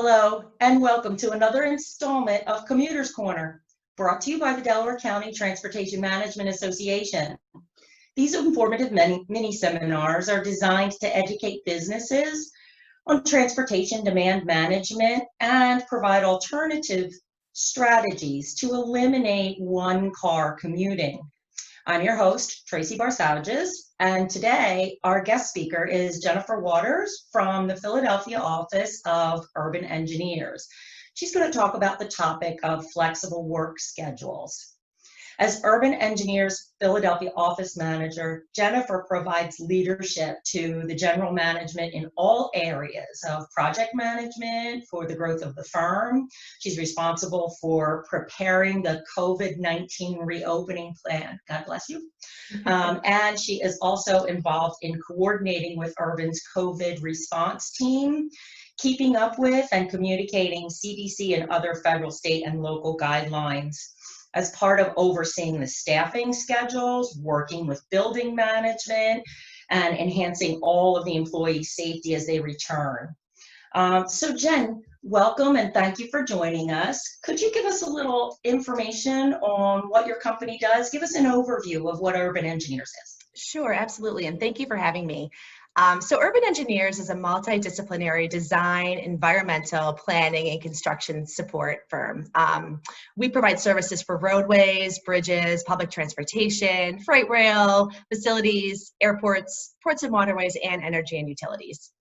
Hello, and welcome to another installment of Commuter's Corner, brought to you by the Delaware County Transportation Management Association. These informative mini seminars are designed to educate businesses on transportation demand management and provide alternative strategies to eliminate one-car commuting. I'm your host, Tracy Barsages, and today our guest speaker is Jennifer Waters from the Philadelphia office of Urban Engineers. She's going to talk about the topic of flexible work schedules. As Urban Engineers Philadelphia office manager, Jennifer provides leadership to the general management in all areas of project management for the growth of the firm. She's responsible for preparing the COVID-19 reopening plan. God bless you. And she is also involved in coordinating with Urban's COVID response team, keeping up with and communicating CDC and other federal, state, and local guidelines. As part of overseeing the staffing schedules, working with building management, and enhancing all of the employee safety as they return. So Jen, welcome and thank you for joining us. Could you give us a little information on what your company does? Give us an overview of what Urban Engineers is. Sure, absolutely, and thank you for having me. So Urban Engineers is a multidisciplinary design, environmental, planning, and construction support firm. We provide services for roadways, bridges, public transportation, freight rail, facilities, airports, ports and waterways, and energy and utilities.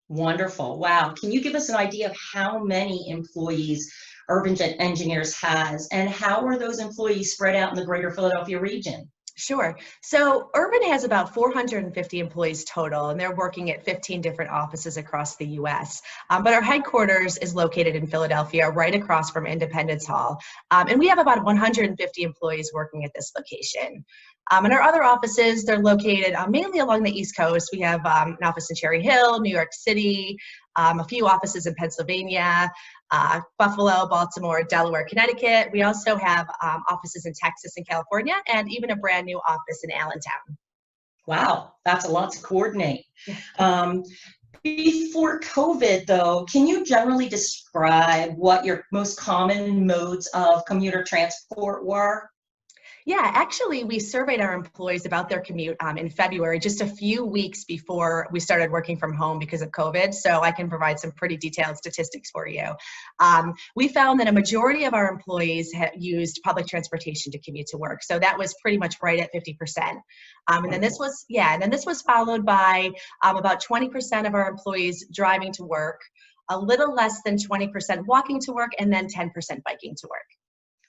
Wonderful. Wow. Can you give us an idea of how many employees Urban Engineers has, and how are those employees spread out in the greater Philadelphia region? Sure. So Urban has about 450 employees total, and they're working at 15 different offices across the U.S. But our headquarters is located in Philadelphia, right across from Independence Hall. And we have about 150 employees working at this location. And our other offices, they're located mainly along the East Coast. We have an office in Cherry Hill, New York City, a few offices in Pennsylvania, Buffalo, Baltimore, Delaware, Connecticut. We also have offices in Texas and California, and even a brand new office in Allentown. Wow, that's a lot to coordinate. Before COVID, though, can you generally describe what your most common modes of commuter transport were? Yeah, actually, we surveyed our employees about their commute in February, just a few weeks before we started working from home because of COVID. So I can provide some pretty detailed statistics for you. We found that a majority of our employees used public transportation to commute to work. So that was pretty much right at 50%. And then this was followed by about 20% of our employees driving to work, a little less than 20% walking to work, and then 10% biking to work.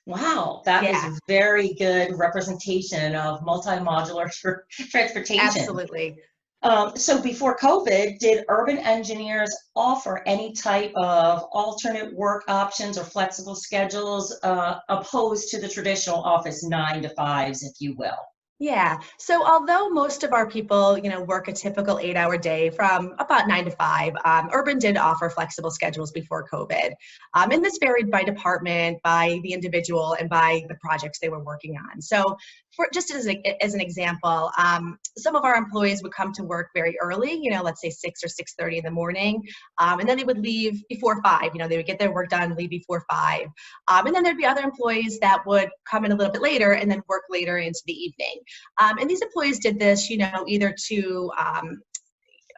Wow, that is very good representation of multi-modular transportation. Absolutely. So before COVID, did Urban Engineers offer any type of alternate work options or flexible schedules opposed to the traditional office 9 to 5s, if you will? Yeah. So although most of our people, work a typical 8-hour day from about 9 to 5, Urban did offer flexible schedules before COVID. And this varied by department, by the individual, and by the projects they were working on. So just as an example, some of our employees would come to work very early, let's say 6 or 6:30 in the morning, and then they would leave before 5. They would get their work done, leave before 5. And then there'd be other employees that would come in a little bit later and then work later into the evening. And these employees did this, either to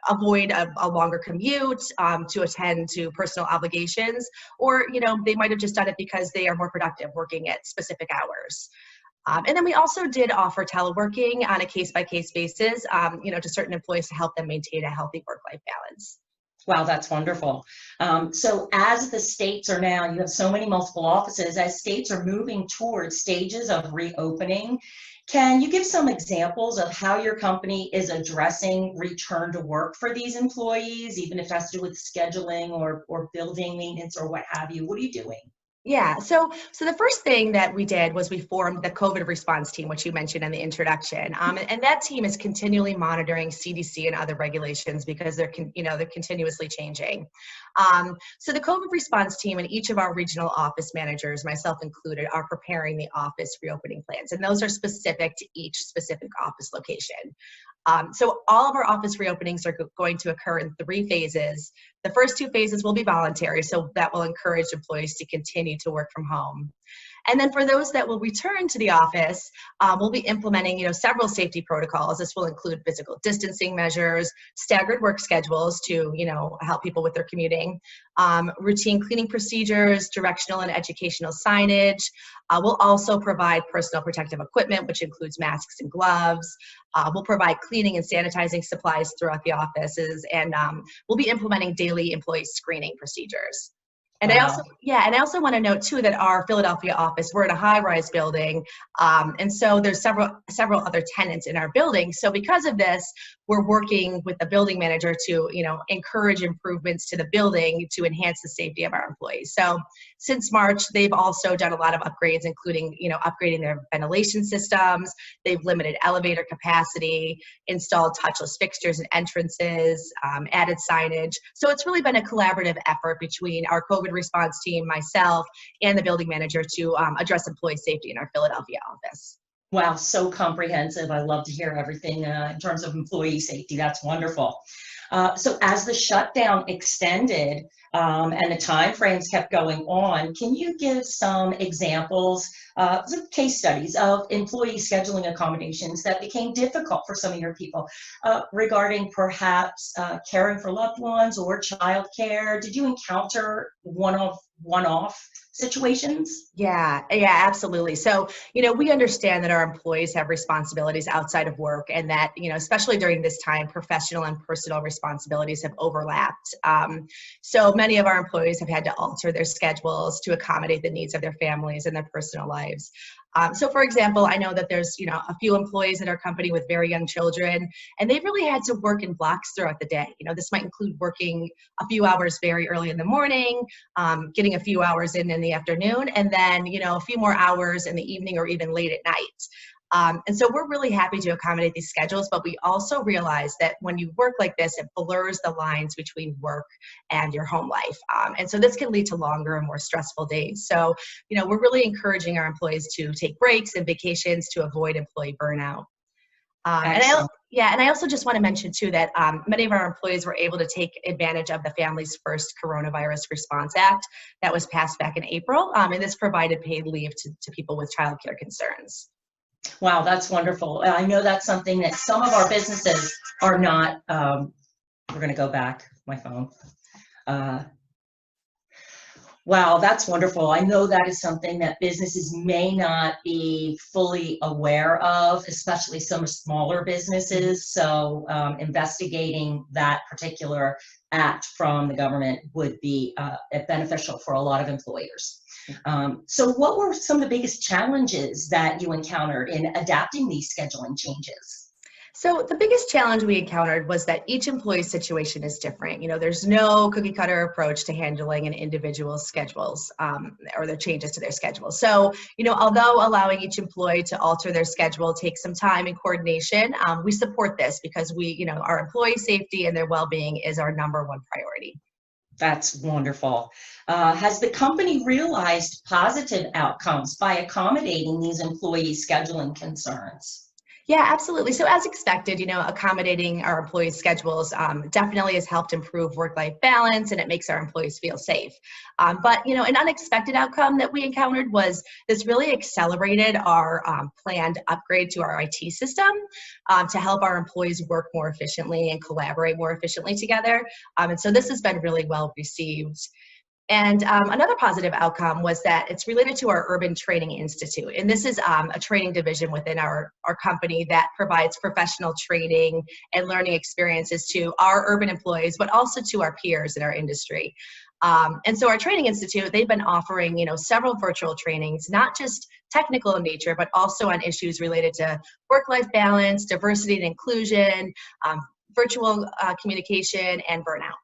avoid a longer commute, to attend to personal obligations, or, they might have just done it because they are more productive working at specific hours. And then we also did offer teleworking on a case-by-case basis, to certain employees to help them maintain a healthy work-life balance. Wow, that's wonderful. So as the states are now, you have so many multiple offices, as states are moving towards stages of reopening, can you give some examples of how your company is addressing return to work for these employees, even if it has to do with scheduling or building maintenance or what have you? What are you doing? Yeah, so the first thing that we did was we formed the COVID response team, which you mentioned in the introduction, and that team is continually monitoring CDC and other regulations because they're continuously changing. So the COVID response team and each of our regional office managers, myself included, are preparing the office reopening plans, and those are specific to each specific office location. So all of our office reopenings are going to occur in 3 phases. The first 2 phases will be voluntary, so that will encourage employees to continue to work from home. And then for those that will return to the office, we'll be implementing, several safety protocols. This will include physical distancing measures, staggered work schedules to, help people with their commuting, routine cleaning procedures, directional and educational signage. We'll also provide personal protective equipment, which includes masks and gloves. We'll provide cleaning and sanitizing supplies throughout the offices, and we'll be implementing daily employee screening procedures. And Wow. I also want to note too that our Philadelphia office, we're in a high-rise building, and so there's several other tenants in our building. So because of this, we're working with the building manager to, encourage improvements to the building to enhance the safety of our employees. So since March, they've also done a lot of upgrades, including, upgrading their ventilation systems. They've limited elevator capacity, installed touchless fixtures and entrances, added signage. So it's really been a collaborative effort between our COVID response team, myself, and the building manager to address employee safety in our Philadelphia office. Wow, so comprehensive. I love to hear everything in terms of employee safety. That's wonderful. So as the shutdown extended and the time frames kept going on, can you give some examples, some case studies of employee scheduling accommodations that became difficult for some of your people regarding perhaps caring for loved ones or childcare? Did you encounter one-off situations? Yeah, absolutely. So, we understand that our employees have responsibilities outside of work, and that, especially during this time, professional and personal responsibilities have overlapped. So many of our employees have had to alter their schedules to accommodate the needs of their families and their personal lives. So for example, I know that there's, a few employees at our company with very young children, and they've really had to work in blocks throughout the day. This might include working a few hours very early in the morning, getting a few hours in the afternoon, and then, a few more hours in the evening or even late at night. And so we're really happy to accommodate these schedules, but we also realize that when you work like this, it blurs the lines between work and your home life. And so this can lead to longer and more stressful days. So, we're really encouraging our employees to take breaks and vacations to avoid employee burnout. Excellent. And I also just want to mention too that many of our employees were able to take advantage of the Families First Coronavirus Response Act that was passed back in April, and this provided paid leave to people with childcare concerns. Wow, that's wonderful. I know that's something that some of our businesses are not, we're going to go back, my phone. Wow, that's wonderful. I know that is something that businesses may not be fully aware of, especially some smaller businesses. So investigating that particular act from the government would be beneficial for a lot of employers. So what were some of the biggest challenges that you encountered in adapting these scheduling changes? So the biggest challenge we encountered was that each employee's situation is different. There's no cookie cutter approach to handling an individual's schedules or their changes to their schedule. So, although allowing each employee to alter their schedule takes some time and coordination, we support this because our employee safety and their well-being is our #1 priority. That's wonderful. Has the company realized positive outcomes by accommodating these employee scheduling concerns? Yeah, absolutely. So as expected, accommodating our employees' schedules definitely has helped improve work-life balance, and it makes our employees feel safe. But, an unexpected outcome that we encountered was this really accelerated our planned upgrade to our IT system to help our employees work more efficiently and collaborate more efficiently together. And so this has been really well received. And another positive outcome was that it's related to our Urban Training Institute. And this is a training division within our company that provides professional training and learning experiences to our urban employees, but also to our peers in our industry. And so our Training Institute, they've been offering, several virtual trainings, not just technical in nature, but also on issues related to work-life balance, diversity and inclusion, virtual communication, and burnout.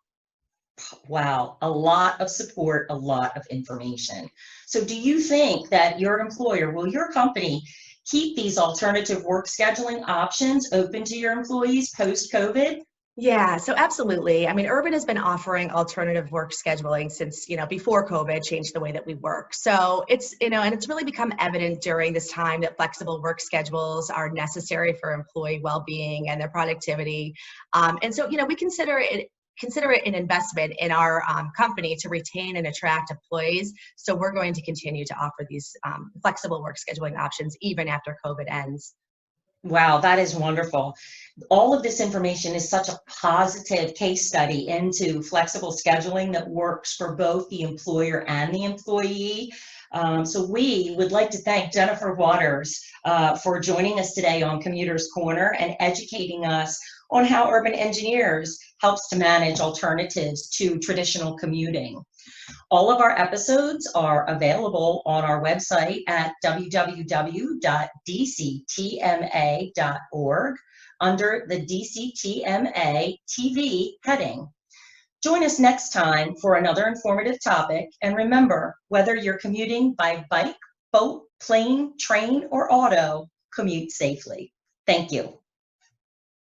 Wow, a lot of support, a lot of information. So do you think that your employer, will your company keep these alternative work scheduling options open to your employees post-COVID? Yeah, so absolutely. I mean, Urban has been offering alternative work scheduling since, before COVID changed the way that we work. So it's, and it's really become evident during this time that flexible work schedules are necessary for employee well-being and their productivity. And so, we consider it an investment in our company to retain and attract employees. So we're going to continue to offer these flexible work scheduling options even after COVID ends. Wow, that is wonderful. All of this information is such a positive case study into flexible scheduling that works for both the employer and the employee. So we would like to thank Jennifer Waters for joining us today on Commuters Corner and educating us on how Urban Engineers helps to manage alternatives to traditional commuting. All of our episodes are available on our website at www.dctma.org under the DCTMA TV heading. Join us next time for another informative topic, and remember, whether you're commuting by bike, boat, plane, train, or auto, commute safely. Thank you.